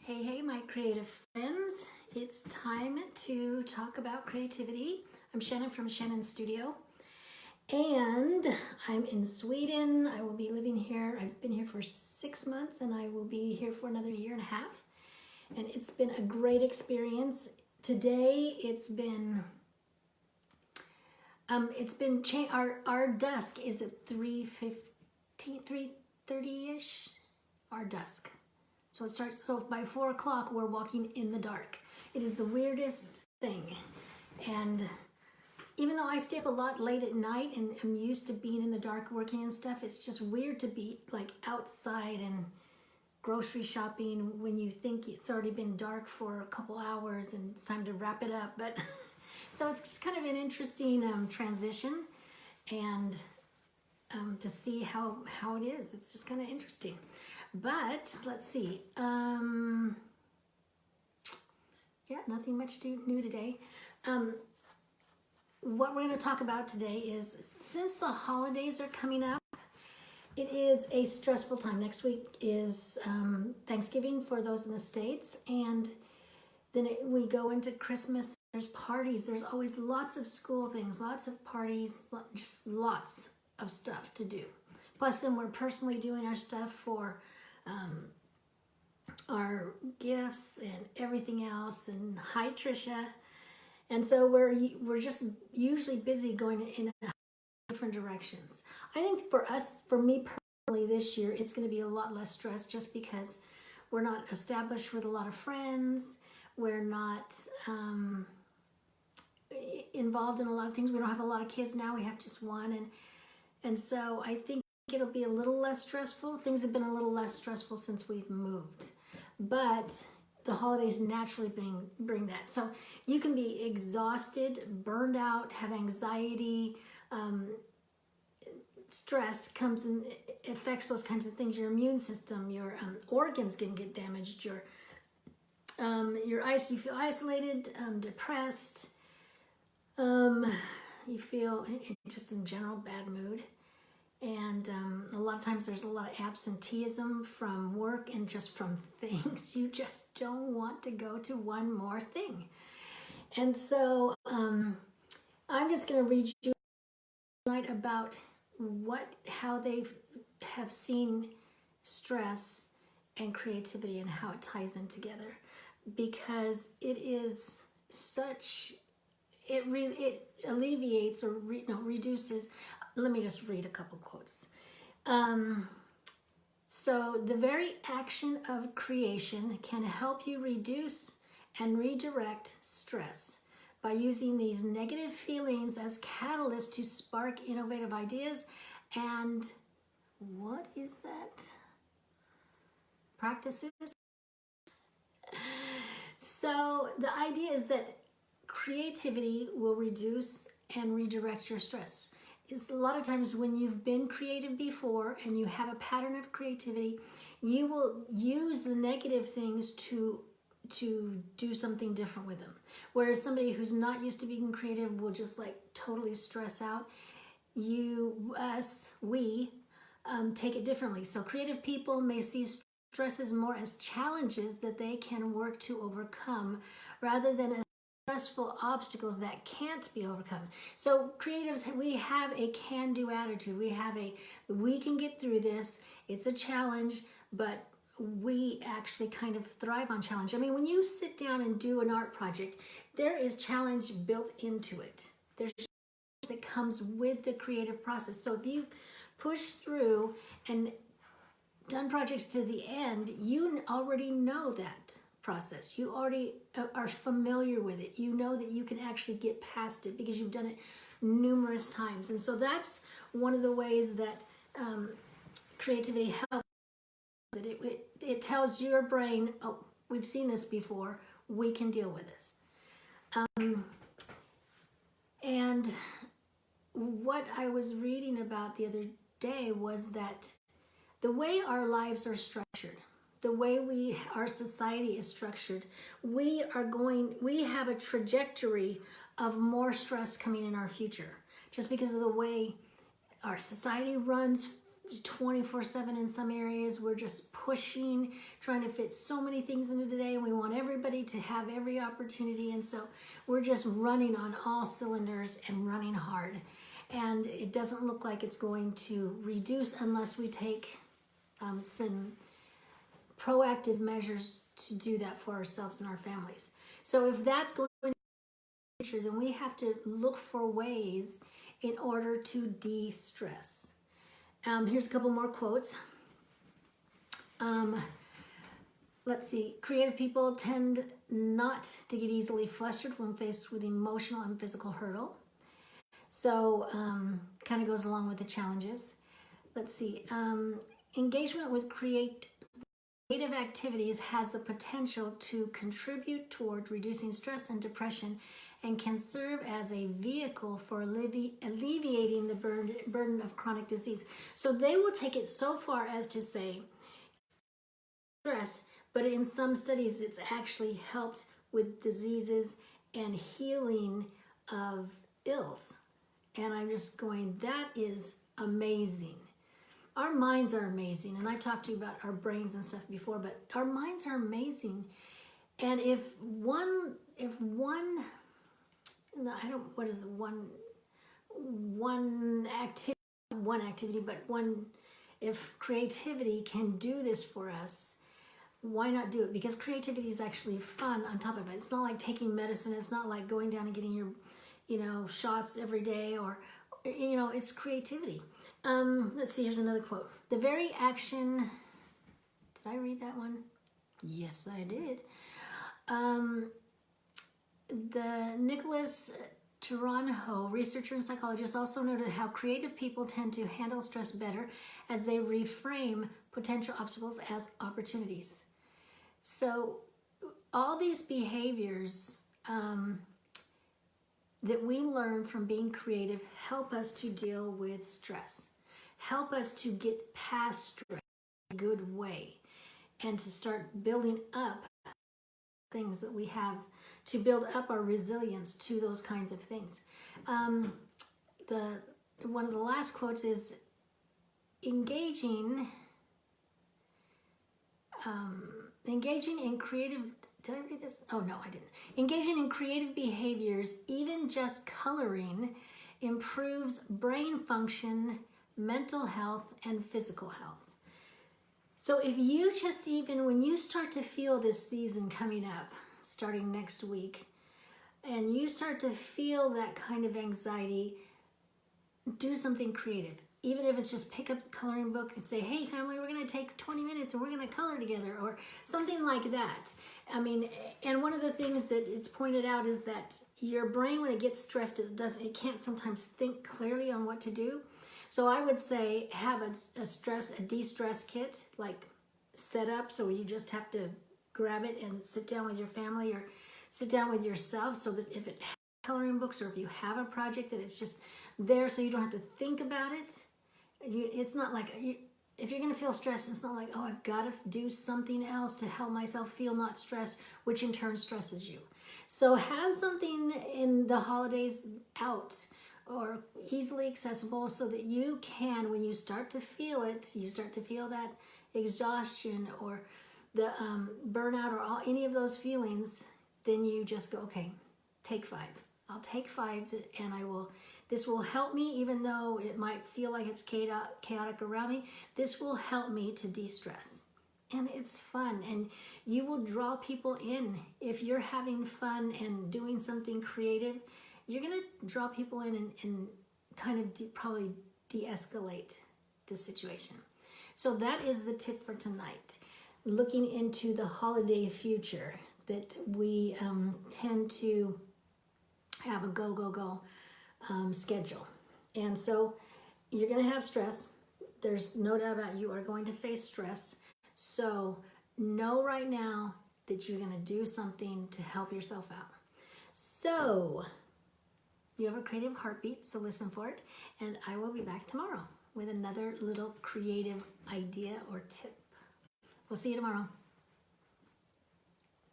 Hey, hey, my creative friends. It's time to talk about creativity. I'm Shannon from Shannon Studio, and I'm in Sweden. I will be living here. I've been here for 6 months, and I will be here for another year and a half. And it's been a great experience. Today, our dusk is at 3:30-ish, our dusk. So it starts, so by 4 o'clock, we're walking in the dark. It is the weirdest thing. And even though I stay up a lot late at night and I'm used to being in the dark working and stuff, it's just weird to be like outside and grocery shopping when you think it's already been dark for a couple hours and it's time to wrap it up. But so it's just kind of an interesting transition, and to see how it is. It's just kind of interesting. But let's see. Yeah, nothing much new today. What we're going to talk about today is, since the holidays are coming up, it is a stressful time. Next week is Thanksgiving for those in the States, and then we go into Christmas. There's parties. There's always lots of school things, lots of parties, just lots of stuff to do. Plus, then we're personally doing our stuff for our gifts and everything else. And hi, Trisha. And so we're just usually busy going in different directions. I think for me personally, this year it's going to be a lot less stress, just because we're not established with a lot of friends. We're not involved in a lot of things. We don't have a lot of kids now. We have just one, and so I think it'll be a little less stressful. Things have been a little less stressful since we've moved, but the holidays naturally bring that. So you can be exhausted, burned out, have anxiety. Stress comes and affects those kinds of things. Your immune system, your organs can get damaged. You feel isolated, depressed. You feel just in general bad mood. And a lot of times there's a lot of absenteeism from work and just from things. You just don't want to go to one more thing. And so I'm just going to read you tonight about how they have seen stress and creativity and how it ties in together, because it is it alleviates or reduces. Let me just read a couple quotes. So the very action of creation can help you reduce and redirect stress by using these negative feelings as catalysts to spark innovative ideas and, what is that? Practices. So the idea is that creativity will reduce and redirect your stress. It's a lot of times when you've been creative before and you have a pattern of creativity, you will use the negative things to do something different with them. Whereas somebody who's not used to being creative will just like totally stress out. We take it differently. So creative people may see stresses more as challenges that they can work to overcome, rather than as stressful obstacles that can't be overcome. So creatives, we have a can-do attitude. We can get through this. It's a challenge, but we actually kind of thrive on challenge. I mean, when you sit down and do an art project, there is challenge built into it. There's challenge that comes with the creative process. So if you push through and done projects to the end, you already know that process. You already are familiar with it. You know that you can actually get past it because you've done it numerous times. And so that's one of the ways that creativity helps. That it tells your brain, oh, we've seen this before, we can deal with this. And what I was reading about the other day was that the way our lives are structured, the way our society is structured, we have a trajectory of more stress coming in our future, just because of the way our society runs 24/7 in some areas. We're just pushing, trying to fit so many things into the day, and we want everybody to have every opportunity. And so we're just running on all cylinders and running hard. And it doesn't look like it's going to reduce unless we take some proactive measures to do that for ourselves and our families. So if that's going to be the future, then we have to look for ways in order to de-stress. Here's a couple more quotes. Let's see. Creative people tend not to get easily flustered when faced with emotional and physical hurdle. So kind of goes along with the challenges. Let's see. Engagement with creative activities has the potential to contribute toward reducing stress and depression, and can serve as a vehicle for alleviating the burden of chronic disease. So they will take it so far as to say stress, but in some studies it's actually helped with diseases and healing of ills. And I'm just going, that is amazing. Our minds are amazing, and I've talked to you about our brains and stuff before, but our minds are amazing. And if one if creativity can do this for us, why not do it? Because creativity is actually fun on top of it. It's not like taking medicine. It's not like going down and getting your, shots every day, or, it's creativity. Let's see, here's another quote. The very action, did I read that one? Yes, I did. The Nicholas Taranho, researcher and psychologist, also noted how creative people tend to handle stress better as they reframe potential obstacles as opportunities. So all these behaviors that we learn from being creative help us to deal with stress, help us to get past stress in a good way, and to start building up things that we have, to build up our resilience to those kinds of things. One of the last quotes is, engaging in creative, did I read this? Oh, no, I didn't. Engaging in creative behaviors, even just coloring, improves brain function, mental health, and physical health. So if you just when you start to feel this season coming up, starting next week, and you start to feel that kind of anxiety, do something creative. Even if it's just pick up the coloring book and say, hey family, we're gonna take 20 minutes and we're gonna color together, or something like that. And one of the things that it's pointed out is that your brain, when it gets stressed, it can't sometimes think clearly on what to do. So I would say have a de-stress kit, like set up, so you just have to grab it and sit down with your family or sit down with yourself, so that if it has coloring books, or if you have a project, that it's just there so you don't have to think about it. It's not like, if you're going to feel stressed, it's not like, oh, I've got to do something else to help myself feel not stressed, which in turn stresses you. So have something in the holidays out or easily accessible, so that you can, when you start to feel it, you start to feel that exhaustion or the burnout or any of those feelings, then you just go, okay, take 5. I'll take 5 and this will help me, even though it might feel like it's chaotic around me. This will help me to de-stress. And it's fun, and you will draw people in. If you're having fun and doing something creative, you're gonna draw people in and kind of probably de-escalate the situation. So that is the tip for tonight. Looking into the holiday future, that we tend to have a go schedule. And so you're going to have stress. There's no doubt about it. You are going to face stress. So know right now that you're going to do something to help yourself out. So you have a creative heartbeat, so listen for it. And I will be back tomorrow with another little creative idea or tip. We'll see you tomorrow.